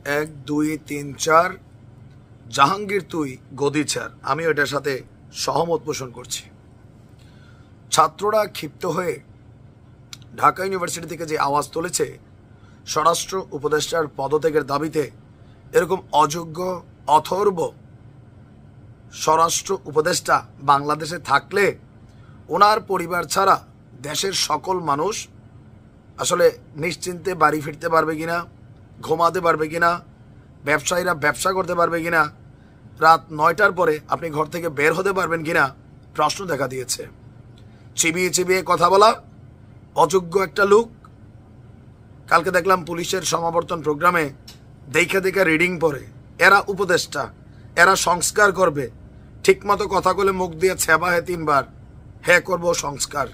1 2 3 4 জাহাঙ্গীর তুই গদি ছাড়। আমি এটার সাথে সহমত পোষণ করছি। ছাত্ররা ক্ষিপ্ত হয়ে ঢাকা ইউনিভার্সিটি থেকে যে আওয়াজ তুলেছে স্বরাষ্ট্র উপদেষ্টার পদত্যাগের দাবিতে, এরকম অযোগ্য অথর্ব স্বরাষ্ট্র উপদেষ্টা বাংলাদেশে থাকলে ওনার পরিবার ছাড়া দেশের সকল মানুষ আসলে নিশ্চিন্তে বাড়ি ফিরতে পারবে কিনা, ঘুমাতে পারবে কিনা, ব্যবসায়ীরা ব্যবসা করতে পারবে কিনা, রাত 9টার পরে আপনি ঘর থেকে বের হতে পারবেন কিনা প্রশ্ন দেখা দিয়েছে। চিবিয়ে চিবিয়ে কথা বলা অযোগ্য একটা লোক। কালকে দেখলাম পুলিশের সমাবর্তন প্রোগ্রামে দেখে দেখে রিডিং পড়ে। এরা উপদেষ্টা, এরা সংস্কার করবে, ঠিকমতো কথা বলে মুখ দিয়ে ছেবা হে 3 বার, হ্যাঁ করব সংস্কার।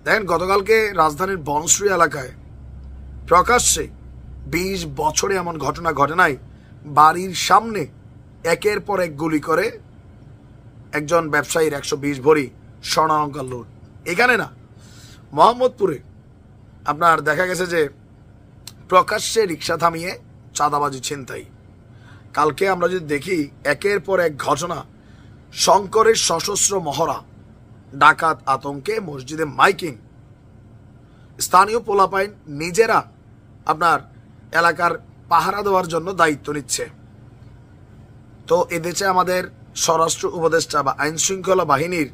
দেখেন গতকালকে রাজধানীর বনশ্রী এলাকায় প্রকাশ্যে 20 বছরে এমন ঘটনা ঘটে নাই। বাড়ির সামনে একের পর এক গুলি করে একজন ব্যবসায়ীর 120 ভরি স্বর্ণালঙ্কার লুট। এখানে না, মোহাম্মদপুরে আপনার দেখা গেছে যে প্রকাশ্যে রিক্সা থামিয়ে চাঁদাবাজি ছিনতাই। কালকে আমরা যদি দেখি একের পর এক ঘটনা, শঙ্করের সশস্ত্র মহড়া, ডাকাত আতঙ্কে মসজিদে মাইকিং, স্থানীয় পোলাপাইন নিজেরা আপনার এলাকার পাহারা দেওয়ার জন্য দায়িত্ব নিচ্ছে। তো এদেশে আমাদের স্বরাষ্ট্র উপদেষ্টা বা আইন শৃঙ্খলা বাহিনীর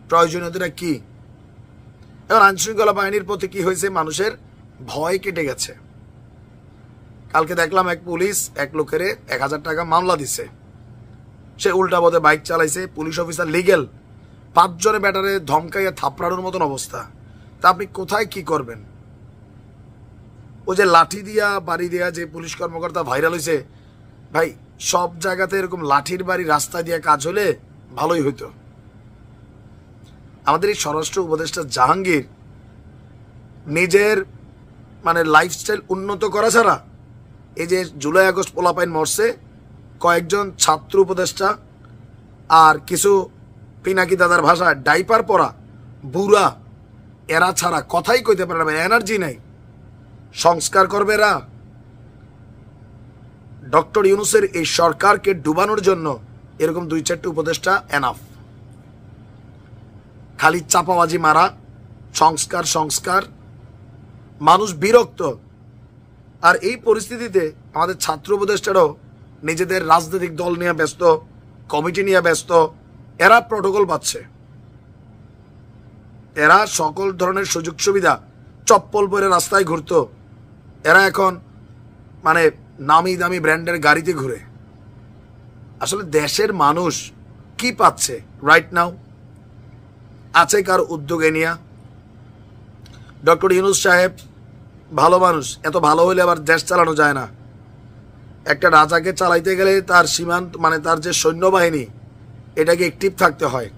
প্রয়োজনীয়তা কি? এখন আইন শৃঙ্খলা বাহিনীর প্রতি কি হয়েছে, মানুষের ভয় কেটে গেছে। কালকে দেখলাম এক পুলিশ এক লোকের 1000 টাকা মামলা দিছে, সে উল্টা পথে বাইক চালাইছে, পুলিশ অফিসার লিগেল, 5 জনে ব্যাটারে ধমকাইয়া থাপড়ানোর মতন অবস্থা। তা আপনি কোথায় কি করবেন? ও যে লাঠি দিয়া বাড়ি দিয়া যে পুলিশ কর্মকর্তা ভাইরাল হয়েছে, ভাই সব জায়গাতে এরকম লাঠির বাড়ি রাস্তা দিয়ে কাজ হলে ভালোই হইতো। আমাদের এই স্বরাষ্ট্র উপদেষ্টা জাহাঙ্গীর নিজের মানে লাইফস্টাইল উন্নত করা ছাড়া, এই যে জুলাই আগস্ট পোলাপাইন মরছে, কয়েকজন ছাত্র উপদেষ্টা আর কিছু পিনাকি দাদার ভাষায় ডাইপার পরা বুড়া, এরা ছাড়া কথাই কইতে পারে না, এনার্জি নাই। সংস্কার করবে এরা? ডক্টর ইউনূসের এই সরকারকে ডুবানোর জন্য এরকম 2-4টি উপদেষ্টা এনাফ। খালি চাপাবাজি মারা, সংস্কার সংস্কার, মানুষ বিরক্ত। আর এই পরিস্থিতিতে আমাদের ছাত্র উপদেষ্টারাও নিজেদের রাজনৈতিক দল নিয়ে ব্যস্ত, কমিটি নিয়ে ব্যস্ত, এরা প্রটোকল পাচ্ছে, এরা সকল ধরনের সুযোগ সুবিধা, চপ্পল পরে রাস্তায় ঘুরত, এরা এখন মানে নামি দামি ব্র্যান্ডের গাড়িতে ঘুরে। আসলে দেশের মানুষ কি পাচ্ছে রাইট নাও? আছে কার উদ্যোগে নিয়া? ডক্টর ইউনূস সাহেব ভালো মানুষ, এত ভালো হইলে আবার দেশ চালানো যায় না। একটা রাজাকে চালাইতে গেলে তার সীমান্ত মানে তার যে সৈন্যবাহিনী, এটাকে অ্যাক্টিভ থাকতে হয়,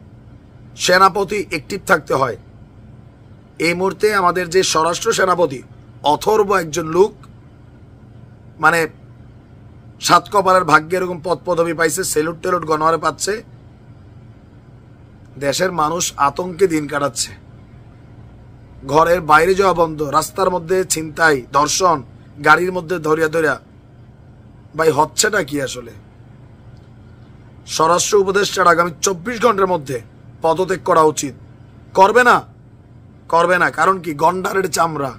সেনাপতি অ্যাক্টিভ থাকতে হয়। এই মুহূর্তে আমাদের যে স্বরাষ্ট্র সেনাপতি অথর্ব একজন লোক, মানে 7 কপালের ভাগ্যে এরকম পদ পদবি পাইছে, সেলুট টেলুট গণহারে পাচ্ছে। দেশের মানুষ আতঙ্কে দিন কাটাচ্ছে, ঘরের বাইরে যাওয়া বন্ধ, রাস্তার মধ্যে ছিনতাই, ধর্ষণ, গাড়ির মধ্যে ধরিয়া ধরিয়া। ভাই হচ্ছেটা কি আসলে? স্বরাষ্ট্র উপদেষ্টার আগামী 24 ঘন্টার মধ্যে পদত্যাগ করা উচিত। করবে না? করবে না, কারণ কি? গন্ডারের চামড়া,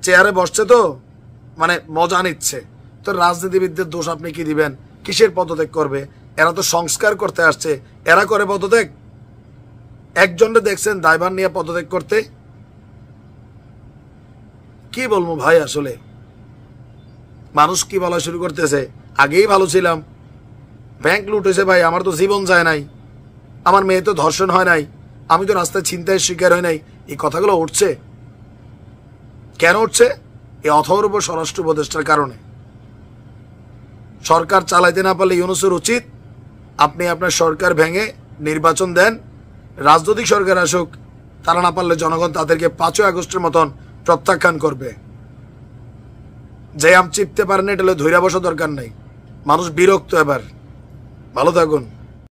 চেয়ারে বসছে তো মানে মজা নিচ্ছে। তো রাজনীতিবিদদের দোষ আপনি কি দিবেন? কিসের পদত্যাগ করবে? এরা তো সংস্কার করতে আসছে, এরা করে পদত্যাগ? একজনকে দেখছেন দায়ভার নিয়ে পদত্যাগ করতে? কি বলবো ভাই, আসলে মানুষ কি বলা শুরু করতেছে, আগেই ভালো ছিলাম, ব্যাংক লুট হয়েছে ভাই, আমার তো জীবন যায় নাই, আমার মেয়ে তো ধর্ষণ হয় নাই, আমি তো রাস্তায় ছিনতাইয়ের শিকার হয় নাই। এই কথাগুলো উঠছে কেন? উঠছে এই অথর্ব স্বরাষ্ট্র উপদেষ্টার কারণে। সরকার চালাইতে না পারলে ইউনূসের উচিত আপনি আপনার সরকার ভেঙে নির্বাচন দেন, রাজনৈতিক সরকার আসুক, তারা না পারলে জনগণ তাদেরকে 5ই আগস্টের মতন প্রত্যাখ্যান করবে। যে আম চিপতে পারেন এটা ধৈর্য বসা দরকার নাই, মানুষ বিরক্ত। এবার ভালো থাকুন।